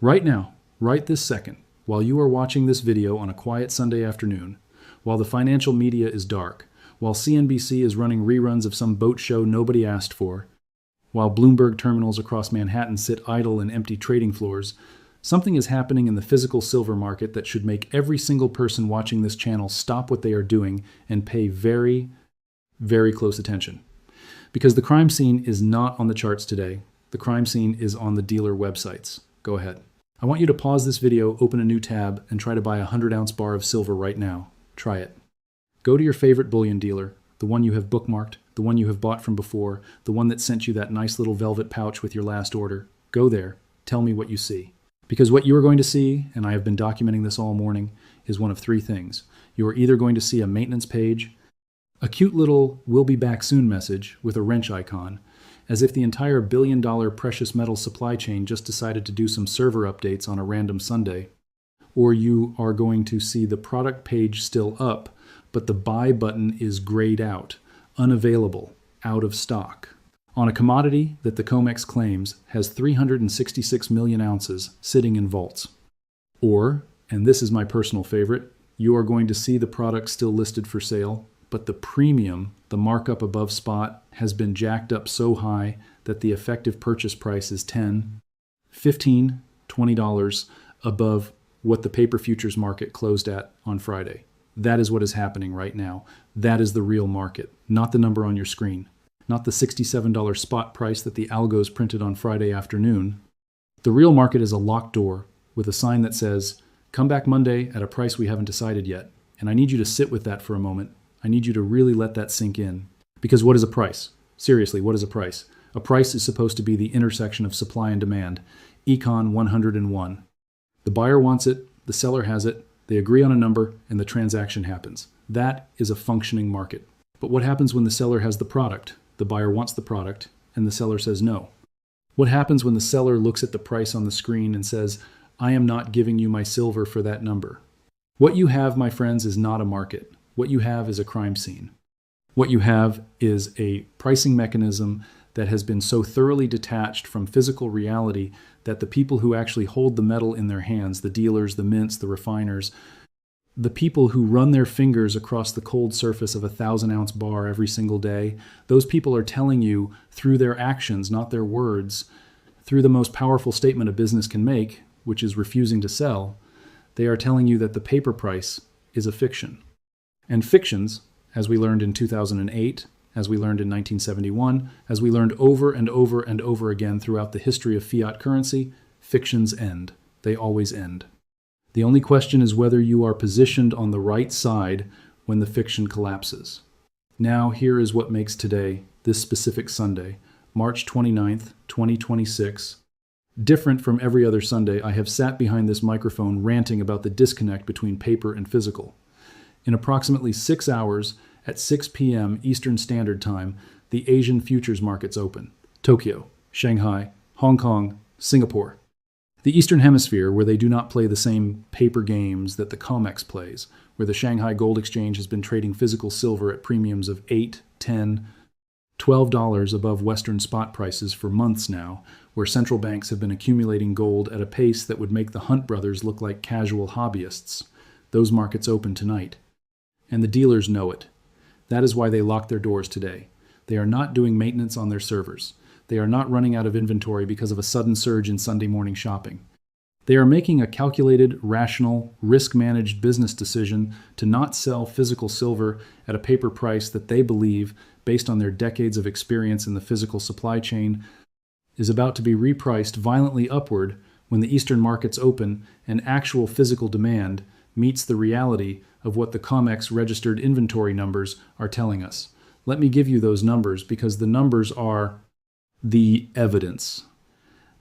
Right now, right this second, while you are watching this video on a quiet Sunday afternoon, while the financial media is dark, while CNBC is running reruns of some boat show nobody asked for, while Bloomberg terminals across Manhattan sit idle in empty trading floors, something is happening in the physical silver market that should make every single person watching this channel stop what they are doing and pay very, very close attention. Because the crime scene is not on the charts today. The crime scene is on the dealer websites. Go ahead. I want you to pause this video, open a new tab, and try to buy a 100-ounce bar of silver right now. Try it. Go to your favorite bullion dealer, the one you have bookmarked, the one you have bought from before, the one that sent you that nice little velvet pouch with your last order. Go there. Tell me what you see. Because what you are going to see, and I have been documenting this all morning, is one of three things. You are either going to see a maintenance page, a cute little "we'll be back soon" message with a wrench icon, as if the entire billion-dollar precious metal supply chain just decided to do some server updates on a random Sunday. Or you are going to see the product page still up, but the buy button is grayed out, unavailable, out of stock, on a commodity that the COMEX claims has 366 million ounces sitting in vaults. Or, and this is my personal favorite, you are going to see the product still listed for sale, but the premium, the markup above spot, has been jacked up so high that the effective purchase price is $10, $15, $20 above what the paper futures market closed at on Friday. That is what is happening right now. That is the real market, not the number on your screen, not the $67 spot price that the algos printed on Friday afternoon. The real market is a locked door with a sign that says, "Come back Monday at a price we haven't decided yet." And I need you to sit with that for a moment. I need you to really let that sink in. Because what is a price? Seriously, what is a price? A price is supposed to be the intersection of supply and demand. Econ 101. The buyer wants it, the seller has it, they agree on a number, and the transaction happens. That is a functioning market. But what happens when the seller has the product, the buyer wants the product, and the seller says no? What happens when the seller looks at the price on the screen and says, "I am not giving you my silver for that number"? What you have, my friends, is not a market. What you have is a crime scene. What you have is a pricing mechanism that has been so thoroughly detached from physical reality that the people who actually hold the metal in their hands, the dealers, the mints, the refiners, the people who run their fingers across the cold surface of a 1,000-ounce bar every single day, those people are telling you through their actions, not their words, through the most powerful statement a business can make, which is refusing to sell, they are telling you that the paper price is a fiction. And fictions, as we learned in 2008, as we learned in 1971, as we learned over and over and over again throughout the history of fiat currency, fictions end. They always end. The only question is whether you are positioned on the right side when the fiction collapses. Now, here is what makes today, this specific Sunday, March 29th, 2026, different from every other Sunday. I have sat behind this microphone ranting about the disconnect between paper and physical. In approximately 6 hours, at 6 p.m. Eastern Standard Time, the Asian futures markets open. Tokyo, Shanghai, Hong Kong, Singapore. The Eastern Hemisphere, where they do not play the same paper games that the COMEX plays, where the Shanghai Gold Exchange has been trading physical silver at premiums of $8, $10, $12 above Western spot prices for months now, where central banks have been accumulating gold at a pace that would make the Hunt brothers look like casual hobbyists. Those markets open tonight. And the dealers know it. That is why they locked their doors today. They are not doing maintenance on their servers. They are not running out of inventory because of a sudden surge in Sunday morning shopping. They are making a calculated, rational, risk-managed business decision to not sell physical silver at a paper price that they believe, based on their decades of experience in the physical supply chain, is about to be repriced violently upward when the Eastern markets open and actual physical demand meets the reality of what the COMEX registered inventory numbers are telling us. Let me give you those numbers because the numbers are the evidence.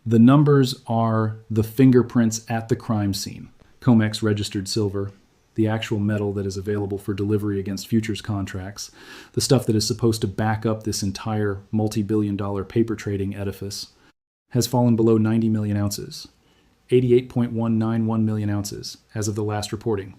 The numbers are the fingerprints at the crime scene. COMEX registered silver, the actual metal that is available for delivery against futures contracts, the stuff that is supposed to back up this entire multi-billion-dollar paper trading edifice, has fallen below 90 million ounces. 88.191 million ounces as of the last reporting.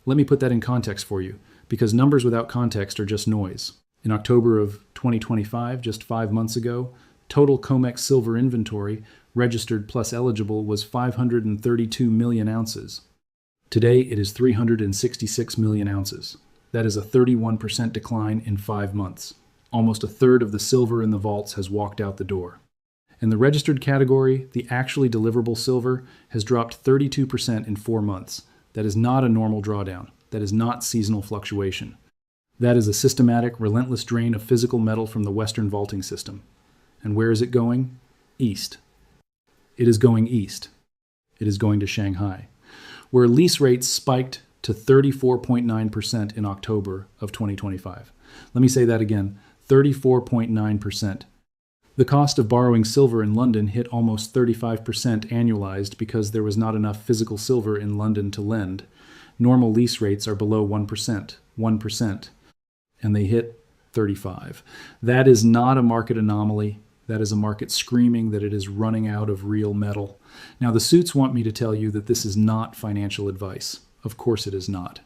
Let me put that in context for you, because numbers without context are just noise. In October of 2025, just 5 months ago, total COMEX silver inventory registered plus eligible, was 532 million ounces. Today, it is 366 million ounces. That is a 31% decline in 5 months. Almost a third of the silver in the vaults has walked out the door. In the registered category, the actually deliverable silver has dropped 32% in 4 months. That is not a normal drawdown. That is not seasonal fluctuation. That is a systematic, relentless drain of physical metal from the Western vaulting system. And where is it going? East. It is going east. It is going to Shanghai, where lease rates spiked to 34.9% in October of 2025. Let me say that again, 34.9%. The cost of borrowing silver in London hit almost 35% annualized because there was not enough physical silver in London to lend. Normal lease rates are below 1%, and they hit 35. That is not a market anomaly. That is a market screaming that it is running out of real metal. Now, the suits want me to tell you that this is not financial advice. Of course it is not.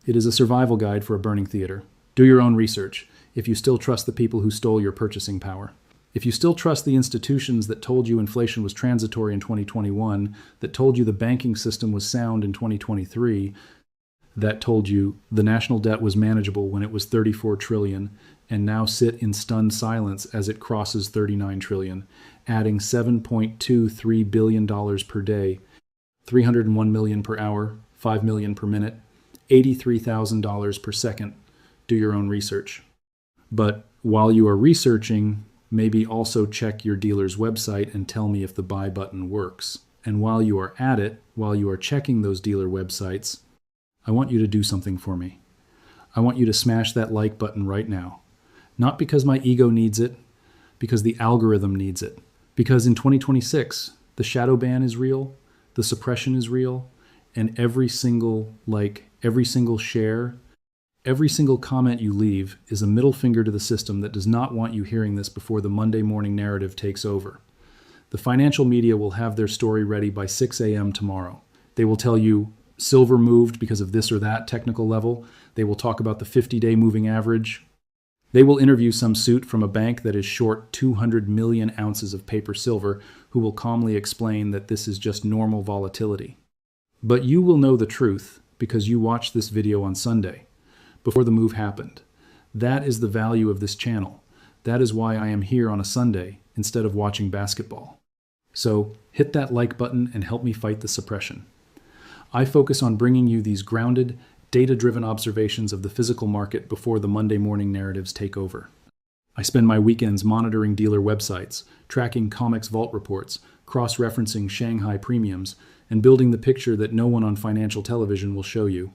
It is a survival guide for a burning theater. Do your own research if you still trust the people who stole your purchasing power. If you still trust the institutions that told you inflation was transitory in 2021, that told you the banking system was sound in 2023, that told you the national debt was manageable when it was 34 trillion, and now sit in stunned silence as it crosses 39 trillion, adding $7.23 billion per day, 301 million per hour, 5 million per minute, $83,000 per second. Do your own research. But while you are researching, maybe also check your dealer's website and tell me if the buy button works. And while you are at it, while you are checking those dealer websites, I want you to do something for me. I want you to smash that like button right now. Not because my ego needs it, because the algorithm needs it. Because in 2026, the shadow ban is real, the suppression is real, and every single like, every single share, every single comment you leave is a middle finger to the system that does not want you hearing this before the Monday morning narrative takes over. The financial media will have their story ready by 6 a.m. tomorrow. They will tell you silver moved because of this or that technical level. They will talk about the 50-day moving average. They will interview some suit from a bank that is short 200 million ounces of paper silver who will calmly explain that this is just normal volatility. But you will know the truth because you watched this video on Sunday, before the move happened. That is the value of this channel. That is why I am here on a Sunday instead of watching basketball. So hit that like button and help me fight the suppression. I focus on bringing you these grounded, data-driven observations of the physical market before the Monday morning narratives take over. I spend my weekends monitoring dealer websites, tracking COMEX vault reports, cross-referencing Shanghai premiums, and building the picture that no one on financial television will show you.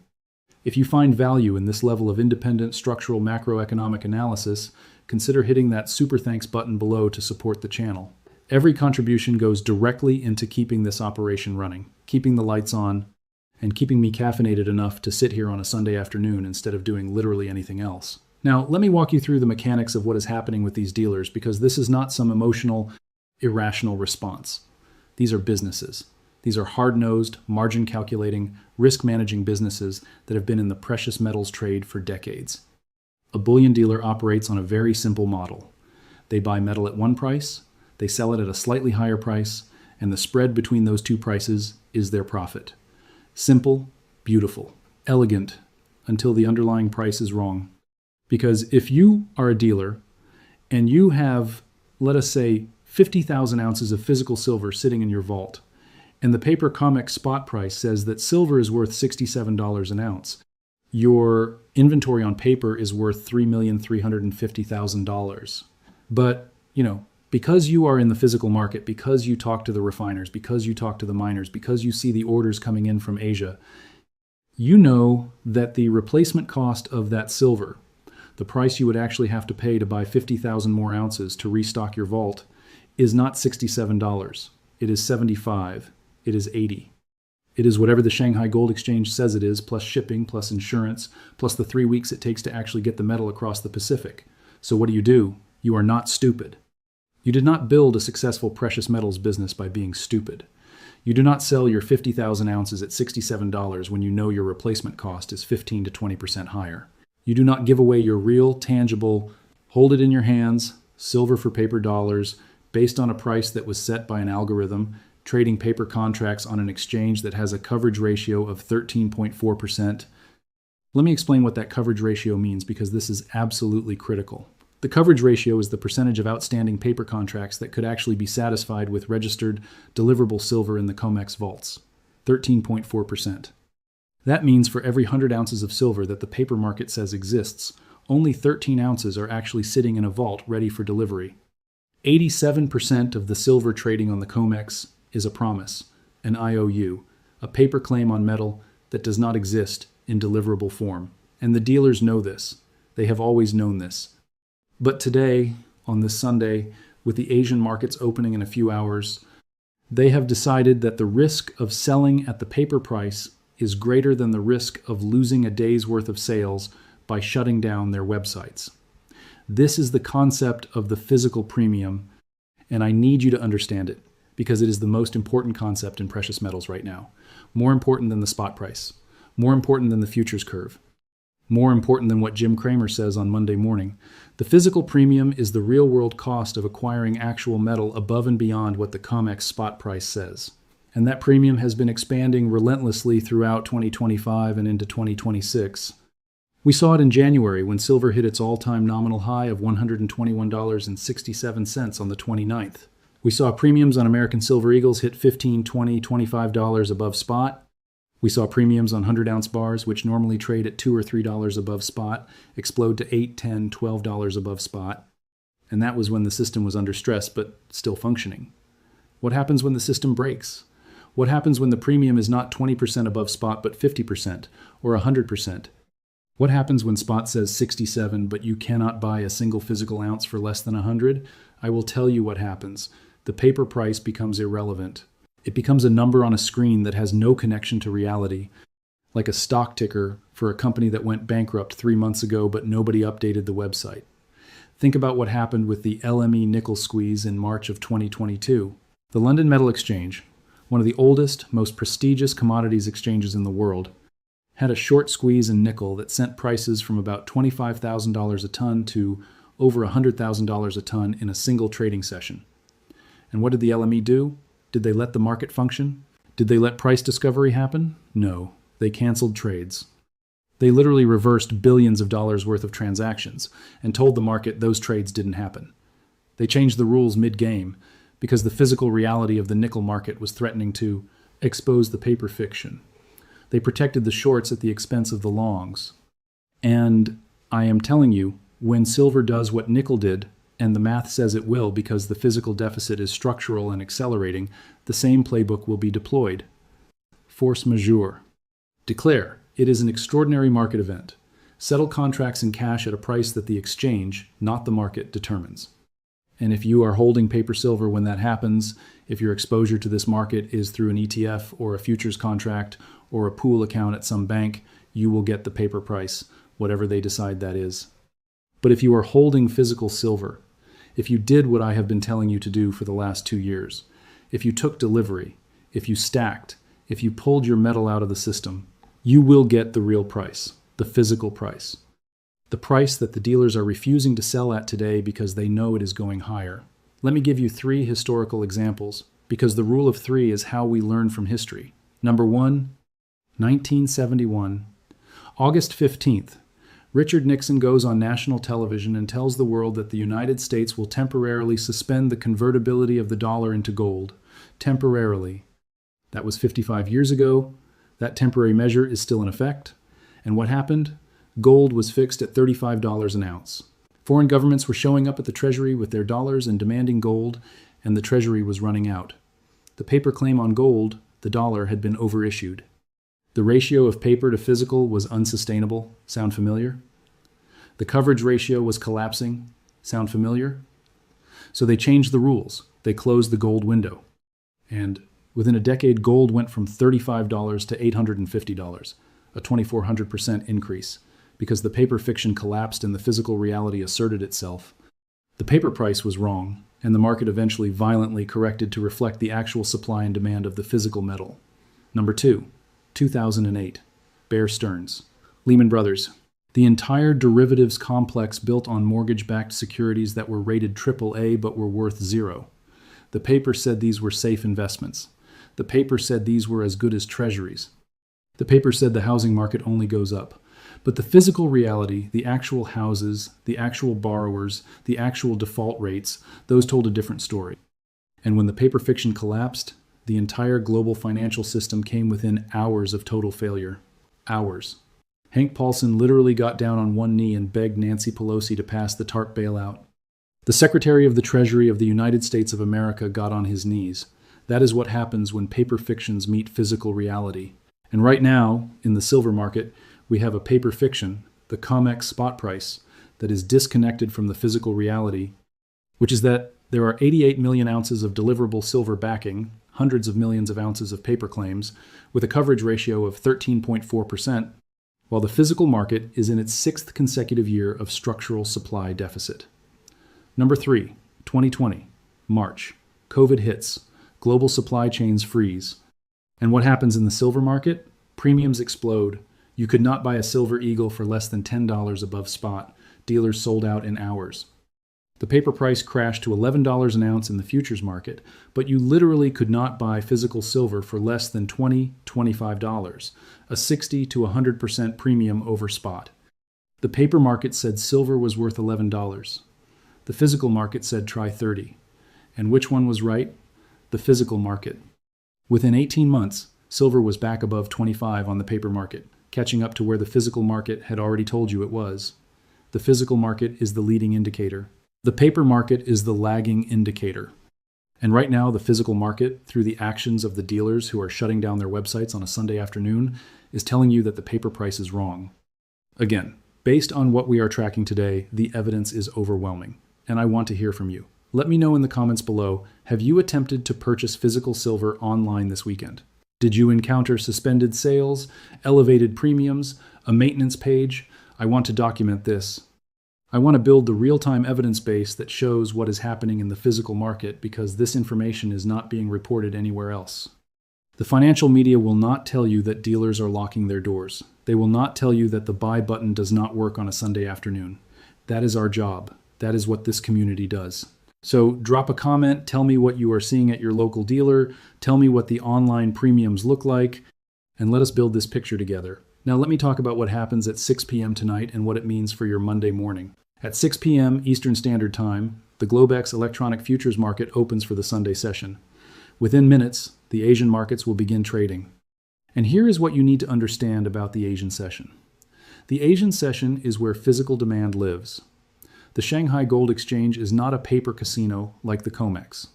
If you find value in this level of independent structural macroeconomic analysis, consider hitting that super thanks button below to support the channel. Every contribution goes directly into keeping this operation running, keeping the lights on, and keeping me caffeinated enough to sit here on a Sunday afternoon instead of doing literally anything else. Now, let me walk you through the mechanics of what is happening with these dealers, because this is not some emotional, irrational response. These are businesses. These are hard-nosed, margin-calculating, risk-managing businesses that have been in the precious metals trade for decades. A bullion dealer operates on a very simple model. They buy metal at one price, they sell it at a slightly higher price, and the spread between those two prices is their profit. Simple, beautiful, elegant, until the underlying price is wrong. Because if you are a dealer and you have, let us say, 50,000 ounces of physical silver sitting in your vault, and the paper COMEX spot price says that silver is worth $67 an ounce, your inventory on paper is worth $3,350,000. But, because you are in the physical market, because you talk to the refiners, because you talk to the miners, because you see the orders coming in from Asia, you know that the replacement cost of that silver, the price you would actually have to pay to buy 50,000 more ounces to restock your vault, is not $67. It is $75. It is $80. It is whatever the Shanghai Gold Exchange says it is, plus shipping, plus insurance, plus the 3 weeks it takes to actually get the metal across the Pacific. So what do? You are not stupid. You did not build a successful precious metals business by being stupid. You do not sell your 50,000 ounces at $67 when you know your replacement cost is 15 to 20% higher. You do not give away your real, tangible, hold it in your hands, silver for paper dollars, based on a price that was set by an algorithm, trading paper contracts on an exchange that has a coverage ratio of 13.4%. Let me explain what that coverage ratio means, because this is absolutely critical. The coverage ratio is the percentage of outstanding paper contracts that could actually be satisfied with registered, deliverable silver in the COMEX vaults. 13.4%. That means for every 100 ounces of silver that the paper market says exists, only 13 ounces are actually sitting in a vault ready for delivery. 87% of the silver trading on the COMEX is a promise, an IOU, a paper claim on metal that does not exist in deliverable form. And the dealers know this. They have always known this. But today, on this Sunday, with the Asian markets opening in a few hours, they have decided that the risk of selling at the paper price is greater than the risk of losing a day's worth of sales by shutting down their websites. This is the concept of the physical premium, and I need you to understand it, because it is the most important concept in precious metals right now. More important than the spot price. More important than the futures curve. More important than what Jim Cramer says on Monday morning. The physical premium is the real-world cost of acquiring actual metal above and beyond what the COMEX spot price says. And that premium has been expanding relentlessly throughout 2025 and into 2026. We saw it in January when silver hit its all-time nominal high of $121.67 on the 29th. We saw premiums on American Silver Eagles hit $15, $20, $25 above spot. We saw premiums on 100-ounce bars, which normally trade at $2 or $3 above spot, explode to $8, $10, $12 above spot. And that was when the system was under stress but still functioning. What happens when the system breaks? What happens when the premium is not 20% above spot but 50% or 100%? What happens when spot says 67 but you cannot buy a single physical ounce for less than 100? I will tell you what happens. The paper price becomes irrelevant. It becomes a number on a screen that has no connection to reality, like a stock ticker for a company that went bankrupt 3 months ago but nobody updated the website. Think about what happened with the LME nickel squeeze in March of 2022. The London Metal Exchange, one of the oldest, most prestigious commodities exchanges in the world, had a short squeeze in nickel that sent prices from about $25,000 a ton to over $100,000 a ton in a single trading session. And what did the LME do? Did they let the market function? Did they let price discovery happen? No. They canceled trades. They literally reversed billions of dollars worth of transactions and told the market those trades didn't happen. They changed the rules mid-game because the physical reality of the nickel market was threatening to expose the paper fiction. They protected the shorts at the expense of the longs. And I am telling you, when silver does what nickel did, and the math says it will because the physical deficit is structural and accelerating, the same playbook will be deployed. Force majeure. Declare it is an extraordinary market event. Settle contracts in cash at a price that the exchange, not the market, determines. And if you are holding paper silver when that happens, if your exposure to this market is through an ETF or a futures contract or a pool account at some bank, you will get the paper price, whatever they decide that is. But if you are holding physical silver, if you did what I have been telling you to do for the last 2 years, if you took delivery, if you stacked, if you pulled your metal out of the system, you will get the real price, the physical price. The price that the dealers are refusing to sell at today because they know it is going higher. Let me give you 3 historical examples, because the rule of 3 is how we learn from history. Number 1, 1971, August 15th. Richard Nixon goes on national television and tells the world that the United States will temporarily suspend the convertibility of the dollar into gold. Temporarily. That was 55 years ago. That temporary measure is still in effect. And what happened? Gold was fixed at $35 an ounce. Foreign governments were showing up at the Treasury with their dollars and demanding gold, and the Treasury was running out. The paper claim on gold, the dollar, had been overissued. The ratio of paper to physical was unsustainable. Sound familiar? The coverage ratio was collapsing. Sound familiar? So they changed the rules. They closed the gold window. And within a decade, gold went from $35 to $850, a 2,400% increase, because the paper fiction collapsed and the physical reality asserted itself. The paper price was wrong, and the market eventually violently corrected to reflect the actual supply and demand of the physical metal. Number 2, 2008, Bear Stearns, Lehman Brothers. The entire derivatives complex built on mortgage-backed securities that were rated AAA but were worth 0. The paper said these were safe investments. The paper said these were as good as treasuries. The paper said the housing market only goes up. But the physical reality, the actual houses, the actual borrowers, the actual default rates, those told a different story. And when the paper fiction collapsed, the entire global financial system came within hours of total failure. Hours. Hank Paulson literally got down on one knee and begged Nancy Pelosi to pass the TARP bailout. The Secretary of the Treasury of the United States of America got on his knees. That is what happens when paper fictions meet physical reality. And right now, in the silver market, we have a paper fiction, the COMEX spot price, that is disconnected from the physical reality, which is that there are 88 million ounces of deliverable silver backing, hundreds of millions of ounces of paper claims, with a coverage ratio of 13.4%, while the physical market is in its sixth consecutive year of structural supply deficit. Number 3, 2020, March. COVID hits. Global supply chains freeze. And what happens in the silver market? Premiums explode. You could not buy a silver eagle for less than $10 above spot. Dealers sold out in hours. The paper price crashed to $11 an ounce in the futures market, but you literally could not buy physical silver for less than $20, $25, a 60 to 100% premium over spot. The paper market said silver was worth $11. The physical market said try 30. And which one was right? The physical market. Within 18 months, silver was back above 25 on the paper market, catching up to where the physical market had already told you it was. The physical market is the leading indicator. The paper market is the lagging indicator. And right now, the physical market, through the actions of the dealers who are shutting down their websites on a Sunday afternoon, is telling you that the paper price is wrong. Again, based on what we are tracking today, the evidence is overwhelming. And I want to hear from you. Let me know in the comments below, have you attempted to purchase physical silver online this weekend? Did you encounter suspended sales, elevated premiums, a maintenance page? I want to document this. I want to build the real-time evidence base that shows what is happening in the physical market because this information is not being reported anywhere else. The financial media will not tell you that dealers are locking their doors. They will not tell you that the buy button does not work on a Sunday afternoon. That is our job. That is what this community does. So drop a comment, tell me what you are seeing at your local dealer, tell me what the online premiums look like, and let us build this picture together. Now let me talk about what happens at 6 p.m. tonight and what it means for your Monday morning. At 6 p.m. Eastern Standard Time, the Globex electronic futures market opens for the Sunday session. Within minutes, the Asian markets will begin trading. And here is what you need to understand about the Asian session. The Asian session is where physical demand lives. The Shanghai Gold Exchange is not a paper casino like the COMEX.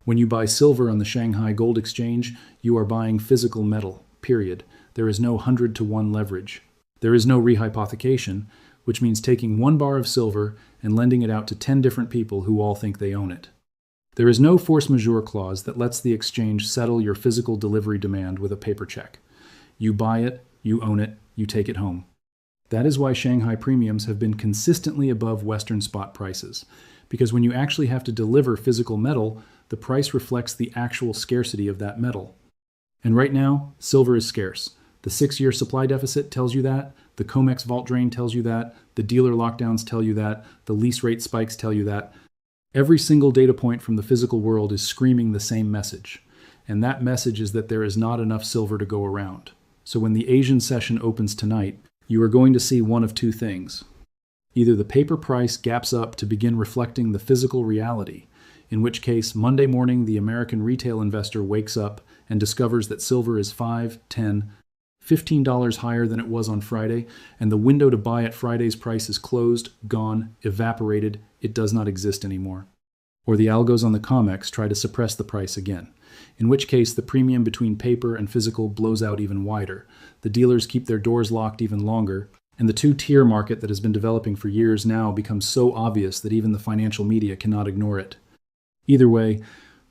When you buy silver on the Shanghai Gold Exchange, you are buying physical metal, period. There is no 100-to-1 leverage. There is no rehypothecation, which means taking 1 bar of silver and lending it out to 10 different people who all think they own it. There is no force majeure clause that lets the exchange settle your physical delivery demand with a paper check. You buy it, you own it, you take it home. That is why Shanghai premiums have been consistently above Western spot prices, because when you actually have to deliver physical metal, the price reflects the actual scarcity of that metal. And right now, silver is scarce. The 6-year supply deficit tells you that, the COMEX vault drain tells you that, the dealer lockdowns tell you that, the lease rate spikes tell you that. Every single data point from the physical world is screaming the same message, and that message is that there is not enough silver to go around. So when the Asian session opens tonight, you are going to see one of two things. Either the paper price gaps up to begin reflecting the physical reality, in which case Monday morning the American retail investor wakes up and discovers that silver is $5, $10, $15 higher than it was on Friday, and the window to buy at Friday's price is closed, gone, evaporated, it does not exist anymore. Or the algos on the COMEX try to suppress the price again, in which case the premium between paper and physical blows out even wider. The dealers keep their doors locked even longer, and the two-tier market that has been developing for years now becomes so obvious that even the financial media cannot ignore it. Either way,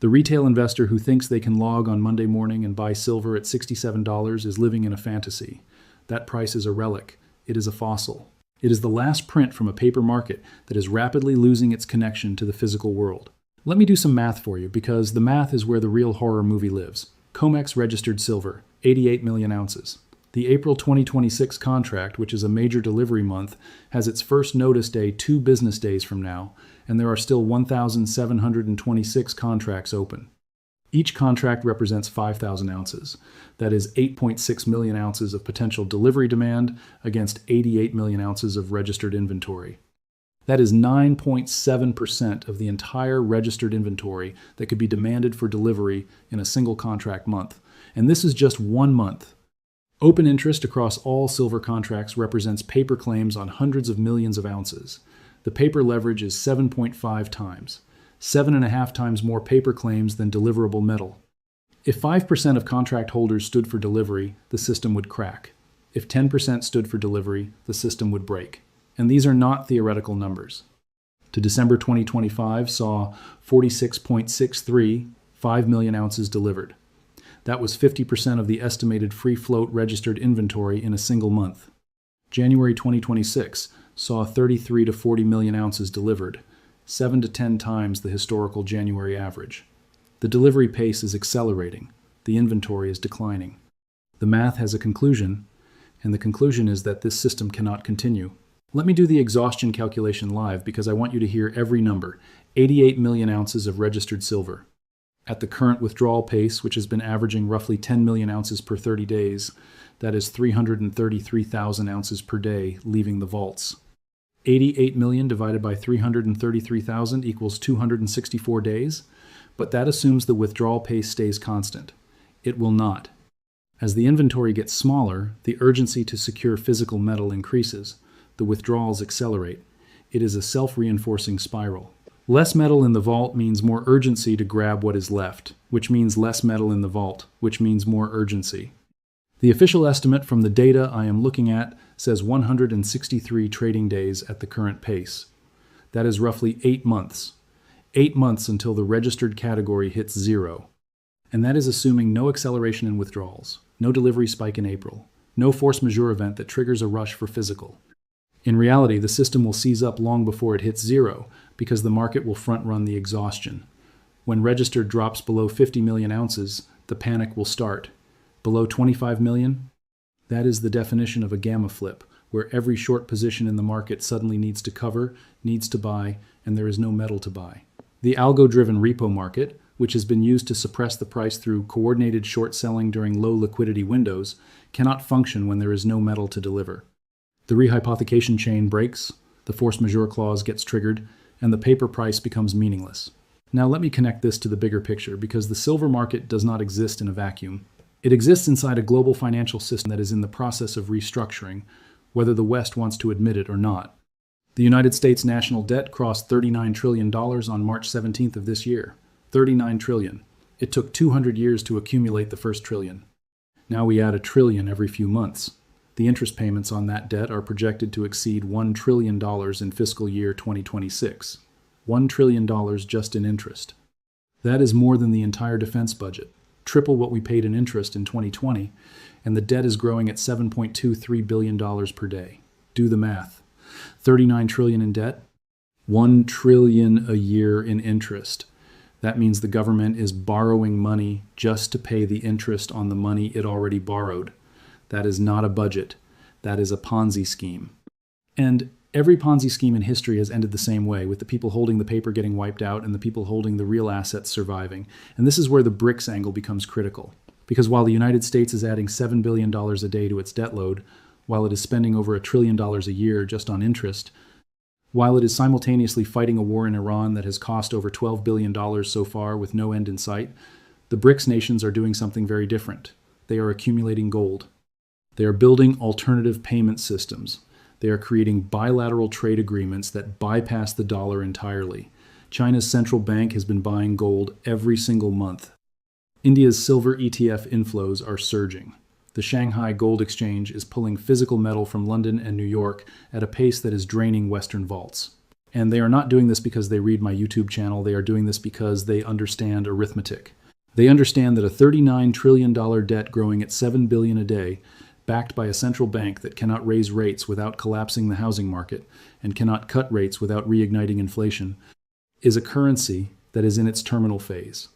the retail investor who thinks they can log on Monday morning and buy silver at $67 is living in a fantasy. That price is a relic. It is a fossil. It is the last print from a paper market that is rapidly losing its connection to the physical world. Let me do some math for you, because the math is where the real horror movie lives. COMEX registered silver, 88 million ounces. The April 2026 contract, which is a major delivery month, has its first notice day 2 business days from now, and there are still 1,726 contracts open. Each contract represents 5,000 ounces. That is 8.6 million ounces of potential delivery demand against 88 million ounces of registered inventory. That is 9.7% of the entire registered inventory that could be demanded for delivery in a single contract month. And this is just 1 month. Open interest across all silver contracts represents paper claims on hundreds of millions of ounces. The paper leverage is 7.5 times, 7.5 times more paper claims than deliverable metal. If 5% of contract holders stood for delivery, the system would crack. If 10% stood for delivery, the system would break. And these are not theoretical numbers. To December 2025 saw 46.63, 5 million ounces delivered. That was 50% of the estimated free float registered inventory in a single month. January 2026 saw 33 to 40 million ounces delivered, 7 to 10 times the historical January average. The delivery pace is accelerating. The inventory is declining. The math has a conclusion, and the conclusion is that this system cannot continue. Let me do the exhaustion calculation live because I want you to hear every number. 88 million ounces of registered silver. At the current withdrawal pace, which has been averaging roughly 10 million ounces per 30 days, that is 333,000 ounces per day leaving the vaults. 88 million divided by 333,000 equals 264 days, but that assumes the withdrawal pace stays constant. It will not. As the inventory gets smaller, the urgency to secure physical metal increases. The withdrawals accelerate. It is a self-reinforcing spiral. Less metal in the vault means more urgency to grab what is left, which means less metal in the vault, which means more urgency. The official estimate from the data I am looking at says 163 trading days at the current pace. That is roughly 8 months. 8 months until the registered category hits 0. And that is assuming no acceleration in withdrawals, no delivery spike in April, no force majeure event that triggers a rush for physical. In reality, the system will seize up long before it hits 0 because the market will front-run the exhaustion. When registered drops below 50 million ounces, the panic will start. Below 25 million? That is the definition of a gamma flip, where every short position in the market suddenly needs to cover, needs to buy, and there is no metal to buy. The algo-driven repo market, which has been used to suppress the price through coordinated short selling during low liquidity windows, cannot function when there is no metal to deliver. The rehypothecation chain breaks, the force majeure clause gets triggered, and the paper price becomes meaningless. Now let me connect this to the bigger picture, because the silver market does not exist in a vacuum. It exists inside a global financial system that is in the process of restructuring, whether the West wants to admit it or not. The United States national debt crossed $39 trillion on March 17th of this year. $39 trillion. It took 200 years to accumulate the first trillion. Now we add $1 trillion every few months. The interest payments on that debt are projected to exceed $1 trillion in fiscal year 2026. $1 trillion just in interest. That is more than the entire defense budget, triple what we paid in interest in 2020, and the debt is growing at $7.23 billion per day. Do the math. 39 trillion in debt, 1 trillion a year in interest. That means the government is borrowing money just to pay the interest on the money it already borrowed. That is not a budget. That is a Ponzi scheme. And every Ponzi scheme in history has ended the same way, with the people holding the paper getting wiped out and the people holding the real assets surviving. And this is where the BRICS angle becomes critical. Because while the United States is adding $7 billion a day to its debt load, while it is spending over $1 trillion a year just on interest, while it is simultaneously fighting a war in Iran that has cost over $12 billion so far with no end in sight, the BRICS nations are doing something very different. They are accumulating gold. They are building alternative payment systems. They are creating bilateral trade agreements that bypass the dollar entirely. China's central bank has been buying gold every single month. India's silver ETF inflows are surging. The Shanghai Gold Exchange is pulling physical metal from London and New York at a pace that is draining Western vaults. And they are not doing this because they read my YouTube channel. They are doing this because they understand arithmetic. They understand that a $39 trillion debt growing at $7 billion a day, backed by a central bank that cannot raise rates without collapsing the housing market and cannot cut rates without reigniting inflation, is a currency that is in its terminal phase.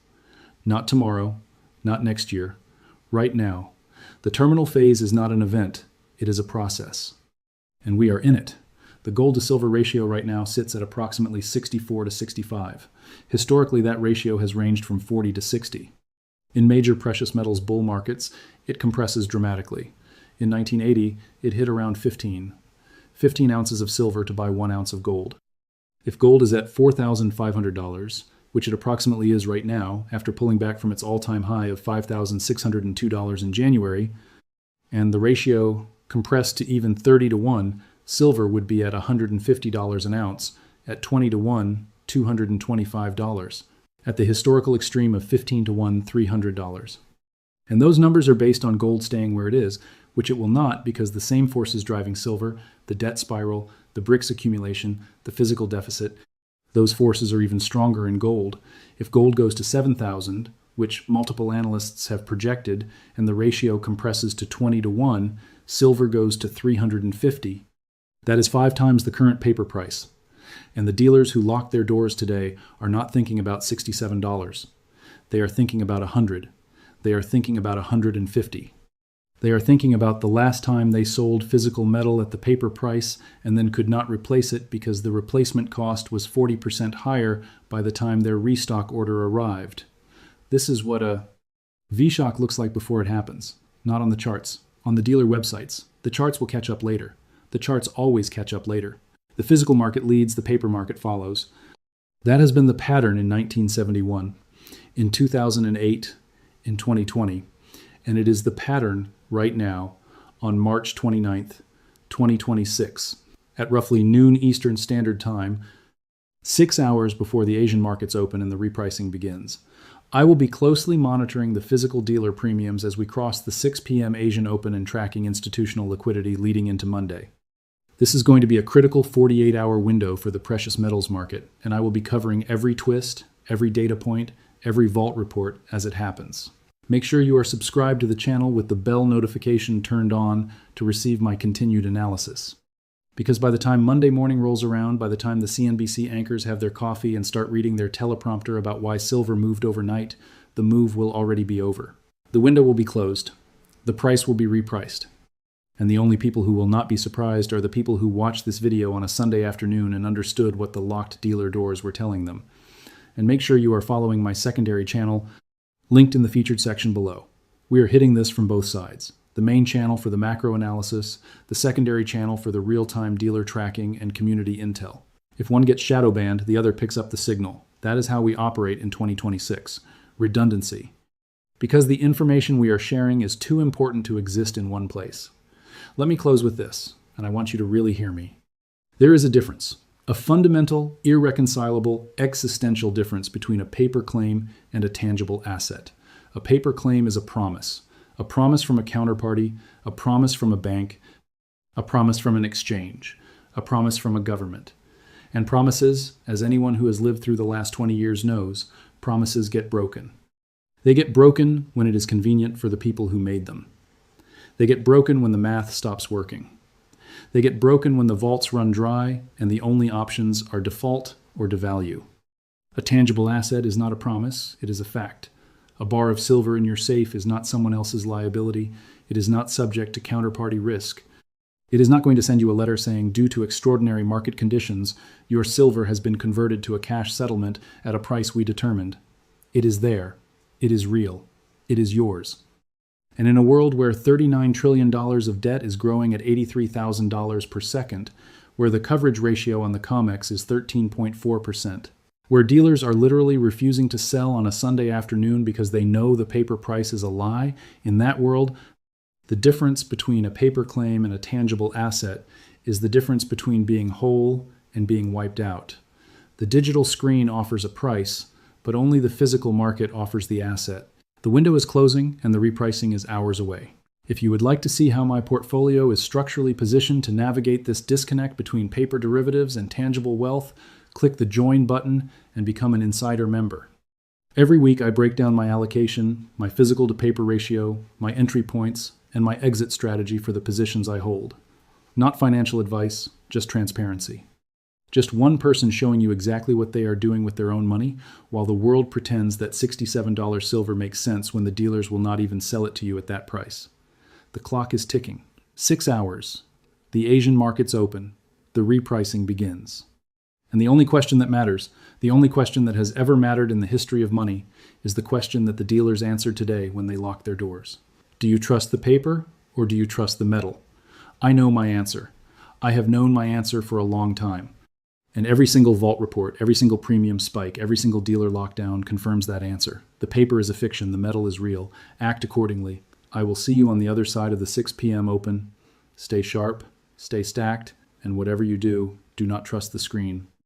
Not tomorrow, not next year, right now. The terminal phase is not an event, it is a process. And we are in it. The gold to silver ratio right now sits at approximately 64 to 65. Historically, that ratio has ranged from 40 to 60. In major precious metals bull markets, it compresses dramatically. In 1980, it hit around 15 ounces of silver to buy 1 ounce of gold. If gold is at $4,500, which it approximately is right now after pulling back from its all-time high of $5,602 in January, and the ratio compressed to even 30 to 1, silver would be at $150 an ounce, at 20 to 1, $225, at the historical extreme of 15 to 1, $300. And those numbers are based on gold staying where it is, which it will not because the same forces driving silver, the debt spiral, the BRICS accumulation, the physical deficit, those forces are even stronger in gold. If gold goes to 7,000, which multiple analysts have projected, and the ratio compresses to 20 to 1, silver goes to 350. That is 5 times the current paper price. And the dealers who locked their doors today are not thinking about $67. They are thinking about $100. They are thinking about $150. They are thinking about the last time they sold physical metal at the paper price and then could not replace it because the replacement cost was 40% higher by the time their restock order arrived. This is what a V-shock looks like before it happens, not on the charts. On the dealer websites, the charts will catch up later. The charts always catch up later. The physical market leads, the paper market follows. That has been the pattern in 1971, in 2008, in 2020, and it is the pattern right now on March 29th, 2026, at roughly noon Eastern Standard Time, 6 hours before the Asian markets open and the repricing begins. I will be closely monitoring the physical dealer premiums as we cross the 6 p.m. Asian Open and tracking institutional liquidity leading into Monday. This is going to be a critical 48-hour window for the precious metals market, and I will be covering every twist, every data point, every vault report as it happens. Make sure you are subscribed to the channel with the bell notification turned on to receive my continued analysis. Because by the time Monday morning rolls around, by the time the CNBC anchors have their coffee and start reading their teleprompter about why silver moved overnight, the move will already be over. The window will be closed. The price will be repriced. And the only people who will not be surprised are the people who watched this video on a Sunday afternoon and understood what the locked dealer doors were telling them. And make sure you are following my secondary channel, linked in the featured section below. We are hitting this from both sides. The main channel for the macro analysis, the secondary channel for the real-time dealer tracking and community intel. If one gets shadow banned, the other picks up the signal. That is how we operate in 2026. Redundancy. Because the information we are sharing is too important to exist in one place. Let me close with this, and I want you to really hear me. There is a difference, a fundamental, irreconcilable, existential difference between a paper claim and a tangible asset. A paper claim is a promise from a counterparty, a promise from a bank, a promise from an exchange, a promise from a government. And promises, as anyone who has lived through the last 20 years knows, promises get broken. They get broken when it is convenient for the people who made them. They get broken when the math stops working. They get broken when the vaults run dry and the only options are default or devalue. A tangible asset is not a promise, it is a fact. A bar of silver in your safe is not someone else's liability. It is not subject to counterparty risk. It is not going to send you a letter saying, due to extraordinary market conditions, your silver has been converted to a cash settlement at a price we determined. It is there. It is real. It is yours. And in a world where $39 trillion of debt is growing at $83,000 per second, where the coverage ratio on the COMEX is 13.4%, where dealers are literally refusing to sell on a Sunday afternoon because they know the paper price is a lie, in that world, the difference between a paper claim and a tangible asset is the difference between being whole and being wiped out. The digital screen offers a price, but only the physical market offers the asset. The window is closing and the repricing is hours away. If you would like to see how my portfolio is structurally positioned to navigate this disconnect between paper derivatives and tangible wealth, click the Join button and become an insider member. Every week I break down my allocation, my physical to paper ratio, my entry points, and my exit strategy for the positions I hold. Not financial advice, just transparency. Just one person showing you exactly what they are doing with their own money, while the world pretends that $67 silver makes sense when the dealers will not even sell it to you at that price. The clock is ticking. 6 hours. The Asian markets open. The repricing begins. And the only question that matters, the only question that has ever mattered in the history of money, is the question that the dealers answered today when they locked their doors. Do you trust the paper or do you trust the metal? I know my answer. I have known my answer for a long time. And every single vault report, every single premium spike, every single dealer lockdown confirms that answer. The paper is a fiction, the metal is real. Act accordingly. I will see you on the other side of the 6 p.m. open. Stay sharp, stay stacked, and whatever you do, do not trust the screen.